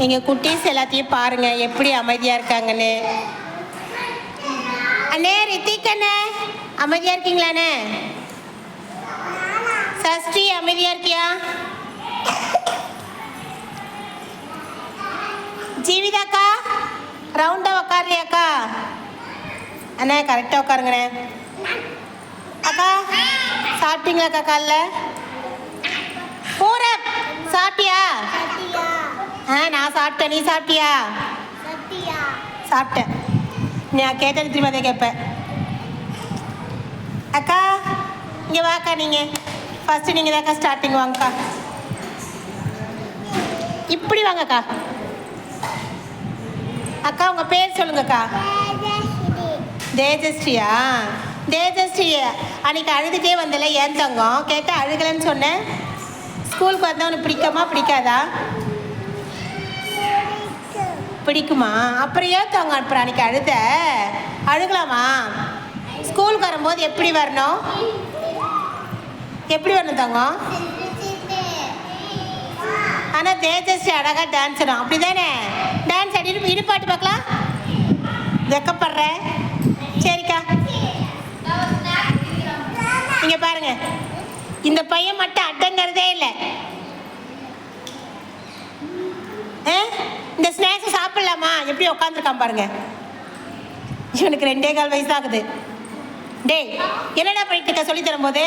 எங்கள் குட்டீஸ் எல்லாத்தையும் பாருங்கள் எப்படி அமைதியாக இருக்காங்கன்னு. அண்ணே ரித்திக் அண்ணே அமைதியாக இருக்கீங்களாண்ணே? சஷ்டி அமைதியாக இருக்கியா? ஜீவிதாக்கா ரவுண்டாக உக்காரியாக்கா? அண்ணே கரெக்டாக உட்காருங்கண்ணே. அக்கா சாப்பிட்டீங்களாக்கா? காலைல பூரா சாப்பிட்டியா? நான் சாப்பிட்டேன். நீ சாப்பிட்டியா? சாப்பிட்டேன். நான் கேட்டது திரும்ப அதை கேட்பேன். அக்கா இங்கே வாக்கா. நீங்கள் ஃபஸ்ட்டு நீங்கள் தான்க்கா ஸ்டார்டிங். வாங்கக்கா, இப்படி வாங்கக்கா. அக்கா உங்கள் பேர் சொல்லுங்கக்கா. தேஜஸ்ரீயா? தேஜஸ்ரீயா அன்றைக்கி அழுதுகிட்டே வந்தல, ஏன் தங்கம் கேட்டால் அழுகலைன்னு சொன்னேன். ஸ்கூலுக்கு வந்தால் உனக்கு பிடிக்குமா பிடிக்காதா? பிடிக்குமா? அப்புறம் ஏன் தங்க அப்புறம் அன்றைக்கி அழுகலாமா? ஸ்கூலுக்கு வரும்போது எப்படி வரணும்? எப்படி வரணும் தங்கம்? ஆனால் தேஜஸ்ரீ அழகாக டான்ஸ் ஆடும், அப்படி தானே? டான்ஸ் ஆடிட்டு இடுப்பாட்டு பார்க்கலாம். வெக்கப்படுற? சரிக்கா. நீங்கள் பாருங்க, இந்த பையன் மட்டும் அடங்கிறதே இல்லை. இந்த ஸ்நாக்ஸை சாப்பிட்லாமா? எப்படி உட்காந்துருக்கான் பாருங்க. இவனுக்கு 2.25 வயசு ஆகுது. டேய் என்னடா பண்ணிட்டு இருக்க? சொல்லி தரும்போது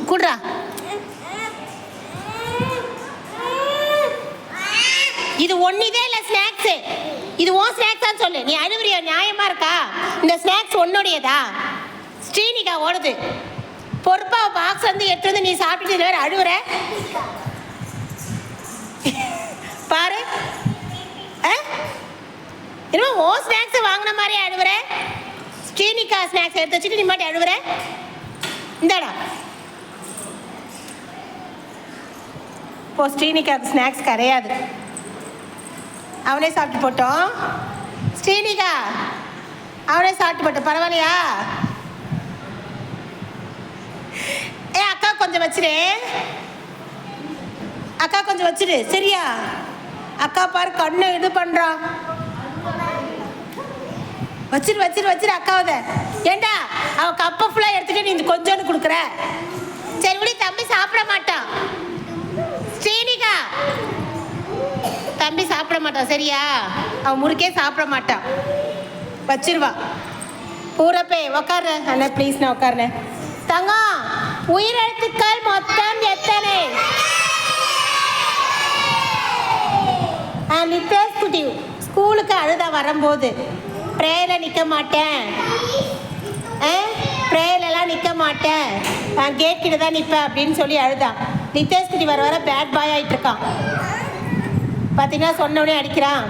கூடுறா. இது ஒன்றுதே இல்லை ஸ்நாக்ஸு. இது ஓ ஸ்நாக்ஸான்னு சொல்லு. நீ அழுவுறியா? நியாயமாக இருக்கா? இந்த ஸ்நாக்ஸ் ஒன்னுடையதா? ஸ்ரீனிகா ஓடுது பொறுப்பா பாக்ஸ் வந்து எடுத்து வந்து நீ சாப்பிட்டுட்டு வேறு அழுவுற பாரு. என்ன ஓ ஸ்நாக்ஸ் வாங்கின மாதிரி அழுவுற? ஸ்ரீனிகா ஸ்நாக்ஸ் எடுத்து வச்சுட்டு நீ மாட்டி அழுவுற. இந்தாடா இப்போ ஸ்ரீனிகாவுக்கு ஸ்நாக்ஸ் கிடையாது, அவனே சாப்பிட்டு போட்டோம். ஸ்ரீனிகா அவனே சாப்பிட்டு போட்டோம், பரவாயில்லையா? அக்கா கொஞ்சம் வச்சிரு, அக்கா கொஞ்சம் வச்சிரு சரியா? அக்கா பாரு கண்ணை இது பண்ணுறான். வச்சிரு வச்சிரு வச்சிரு அக்காவத. ஏண்டா அவன் கப்பை ஃபுல்லாக எடுத்துகிட்டு நீ கொஞ்சோன்னு கொடுக்குற. சரி விட, தம்பி சாப்பிட மாட்டான். ஸ்ரீனிகா தம்பி சாப்பிட மாட்டான் சரியா? அவன் முறுக்கே சாப்பிட மாட்டான், வச்சிருவா. பூரப்பே உக்காரு. அண்ணா ப்ளீஸ் நான் உட்காருனேன். தங்கம் உயிரெழுத்துக்கள் மொத்தம் எத்தனை? நித்தேஷ் குட்டி ஸ்கூலுக்கு அழுதா வரும்போது ப்ரேயரில் நிற்க மாட்டேன், ப்ரேயர்லாம் நிற்க மாட்டேன், நான் கேட் கிட்ட தான் நிற்பேன் அப்படின்னு சொல்லி அழுதான். நித்தேஷ் குட்டி வர வர பேட் பாய் ஆகிட்டு இருக்கான். பார்த்தீங்கன்னா சொன்னோடனே அடிக்கிறான்.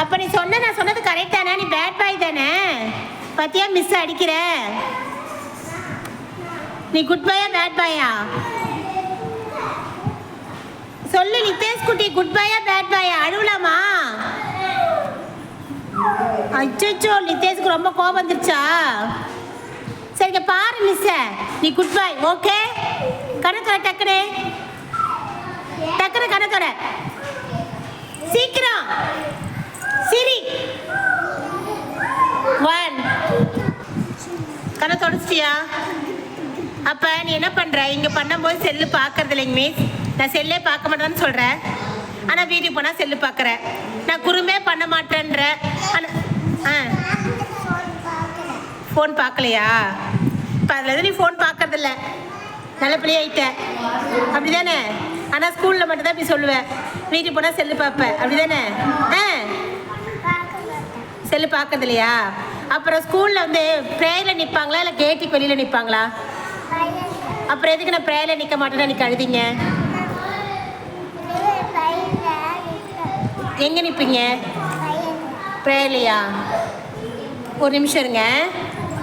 அப்போ நீ நான் சொன்னது கரெக்ட் தானே? நீ பேட் பாய் தானே? பார்த்தியா மிஸ் அடிக்கிற. நீ குட் பாயா பேட் பாயா? சொல்லு நித்தேஷ் குட்டி, குட் பாயா பேட் பாயா? அழுவலாமா? அச்சோ நித்தேஷ்க்கு ரொம்ப கோபம் வந்துருச்சா? சரிங்க பாரு மிஸ்ஸ, நீ குட் பாய் ஓகே. கணத்தோட டக்குனு டக்குனு கணத்தோட சீக்கிரம் சிரி. 1 கண்ணை தொடச்சிட்டியா? அப்போ நீ என்ன பண்ணுற? இங்கே பண்ணும்போது செல்லு பார்க்கறது இல்லைங்க மிஸ். நான் செல்லே பார்க்க மாட்டேன்னு சொல்கிறேன், ஆனால் வீட்டுக்கு போனால் செல்லு பார்க்குறேன். நான் குறுமே பண்ண மாட்டேன்ற. ஆனால் ஃபோன் பார்க்கலையா? இப்போ அதில் எதுவும் நீ ஃபோன் பார்க்கறதில்ல, நல்ல பிள்ளைய ஆகிட்ட அப்படி தானே? ஆனால் ஸ்கூலில் மட்டும்தான் இப்படி சொல்லுவேன், வீட்டுக்கு போனால் செல்லு பார்ப்பேன் அப்படி தானே? செல்லு பார்க்கறது இல்லையா? அப்புறம் ஸ்கூலில் வந்து ப்ரேயரில் நிற்பாங்களா இல்லை கேட்டுக்கு வெளியில் நிற்பாங்களா? அப்புறம் எதுக்கு நான் ப்ரேயரில் நிற்க மாட்டேன்னா நீ கழுதிங்க? எங்கே நிற்பீங்க ப்ரேயர்லையா? ஒரு நிமிஷம் இருங்க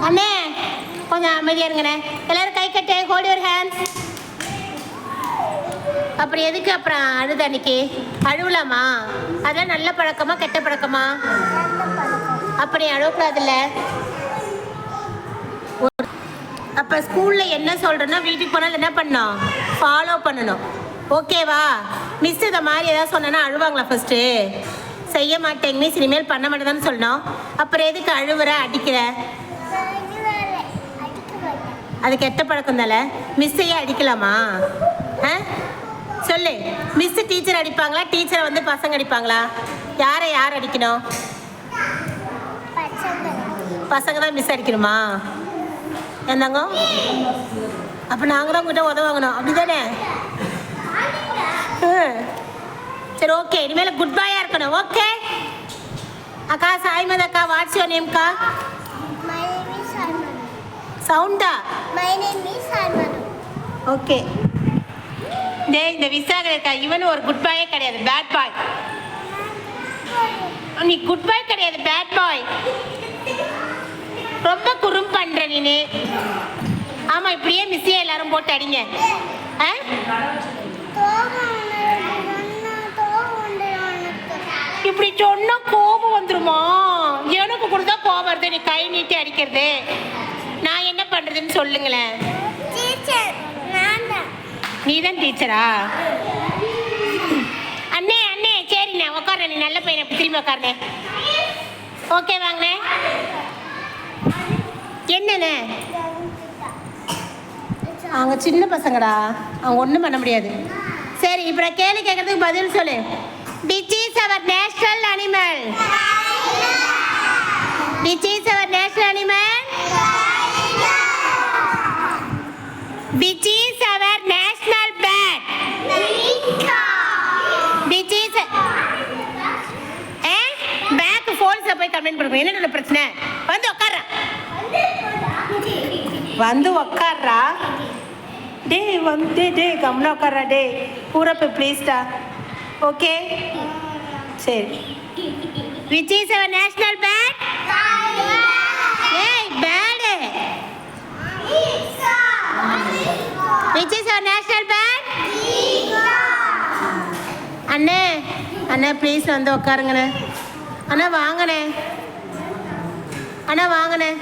அண்ணே, கொஞ்சம் அமைதியாக இருங்கண்ணே. எல்லோரும் கை கட்டு, ஹோல்ட் யுவர் ஹேண்ட்ஸ். அப்புறம் எதுக்கு அப்புறம் அழுது? அன்னைக்கு அழுவலாமா? அதெல்லாம் நல்ல பழக்கமா கெட்ட பழக்கமா? அப்படி அழக்கூடாதுல்ல. அப்போ ஸ்கூலில் என்ன சொல்கிறேன்னா வீட்டுக்கு போனால் என்ன பண்ணணும்? ஃபாலோ பண்ணணும் ஓகேவா? மிஸ் இதை மாதிரி ஏதாவது சொன்னா அழுவாங்களா ஃபர்ஸ்ட்டு? செய்ய மாட்டேங்க மிஸ், இனிமேல் பண்ண மாட்டேதான்னு சொல்லணும். அப்புறம் எதுக்கு அழுவுற அடிக்கிற? அது கெட்ட பழக்கம் தானே. மிஸ்ஸையே அடிக்கலாமா? சொல்லு. மிஸ் டீச்சர் அடிப்பாங்களா, டீச்சரை வந்து பசங்க அடிப்பாங்களா? யார் அடிக்கணும்? பசங்க தான் மிஸ் அடிக்கணுமா? என்னங்க? அப்போ நாங்கள் தான் உங்கள்கிட்ட உதவாங்கணும், அப்படி தானே? சரி, ஓகே. இனிமேல் குட் பாயாக இருக்கணும். ஓகே அக்கா. சாய்மதி அக்கா, வாட்ஸ் யுவர் நேம்க்கா? சவுண்டா? ஓகே. இந்த விசாக இருக்கா, இவனு ஒரு குட் பாயே கிடையாது, பேட் பாய். நீ குட் பாய் கிடையாது, பேட் பாய். ரொம்ப குறும் பண்ற நீனு. ஆமா, இப்படியே மிஸ்ஸே எல்லாரும் போட்டு அடிங்க. இப்படி சொன்னா கோபம் வந்துருமா? எனக்கு கூட தான் கோபம் வருது. நீ கை நீட்டி அடிக்கிறது. நான் என்ன பண்றதுன்னு சொல்லுங்களேன். நீ தான் டீச்சரா? அண்ணே அண்ணே, சரிண்ணே உட்கார. நீ நல்ல பையனை திரும்பி உட்காருண்ணே. ஓகே வாங்கண்ணே. என்னண்ணே? அவங்க சின்ன பசங்கடா, அவங்க ஒன்றும் பண்ண முடியாது. சரி, இப்போ நான் கேள்வி கேட்கறதுக்கு பதில் சொல்லு. Which is our national animal? Which is our national animal? Which is our national bird? Which is பேக் ஃபோல்ஸ்ல போய் கமெண்ட் பண்ணுங்க. என்ன பிரச்சனை? வந்து உட்கார்றா. வந்து உட்கார்றா. டே கம்முனா உட்கார்றா. டே பூரப்பு ப்ளீஸ்டா. ஓகே சரி. Which is our national bird? Hey, bird. Which is our national bird? அண்ணே அண்ணா ப்ளீஸ் வந்து உட்காருங்கண்ணே. அண்ணா வாங்கண்ணே. அண்ணா வாங்கண்ணே.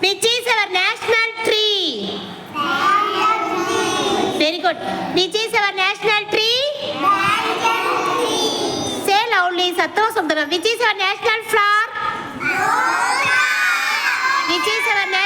Which is our national tree? Very good. Which is our national tree? Say loudly. சத்தமா சொல்லுங்க. Which is our national flower? Which is our national